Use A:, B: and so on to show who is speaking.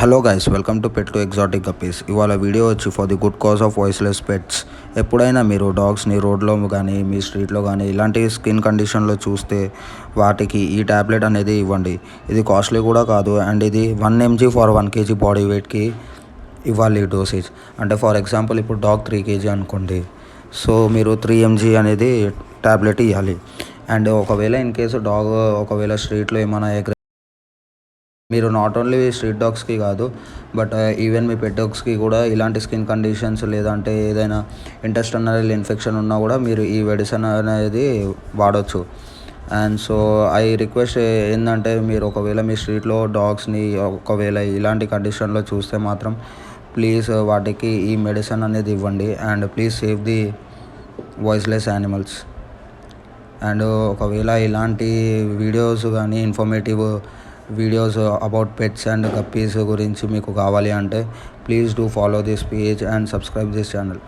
A: Hello guys, welcome to pet to exotic guppies. ఇవాళ video వచ్చి for the good cause of voiceless pets. ఎప్పుడైనా మీరు డాగ్స్ని రోడ్లో కానీ మీ స్ట్రీట్లో కానీ ఇలాంటి స్కిన్ కండిషన్లో చూస్తే వాటికి ఈ ట్యాబ్లెట్ అనేది ఇవ్వండి. ఇది కాస్ట్లీ కూడా కాదు అండ్ ఇది 1 mg ఫర్ 1 kg బాడీ వెయిట్కి ఇవ్వాలి డోసేజ్. అంటే ఫర్ ఎగ్జాంపుల్ ఇప్పుడు డాగ్ 3 kg అనుకోండి, సో మీరు 3 mg అనేది ట్యాబ్లెట్ ఇవ్వాలి. అండ్ ఒకవేళ ఇన్ కేసు డాగ్ ఒకవేళ స్ట్రీట్లో ఏమైనా మీరు నాట్ ఓన్లీ స్ట్రీట్ డాగ్స్కి కాదు బట్ ఈవెన్ మీ పెట్ డాగ్స్కి కూడా ఇలాంటి స్కిన్ కండిషన్స్ లేదంటే ఏదైనా ఇంటెస్టైనల్ ఇన్ఫెక్షన్ ఉన్నా కూడా మీరు ఈ మెడిసిన్ అనేది వాడచ్చు. అండ్ సో ఐ రిక్వెస్ట్ ఏంటంటే మీరు ఒకవేళ మీ స్ట్రీట్లో డాగ్స్ని ఒకవేళ ఇలాంటి కండిషన్లో చూస్తే మాత్రం ప్లీజ్ వాటికి ఈ మెడిసిన్ అనేది ఇవ్వండి. And please save the voiceless animals. And ఒకవేళ ఇలాంటి వీడియోస్ కానీ informative videos about pets and guppies గురించి మీకు కావాలి అంటే please do follow this page and subscribe this channel.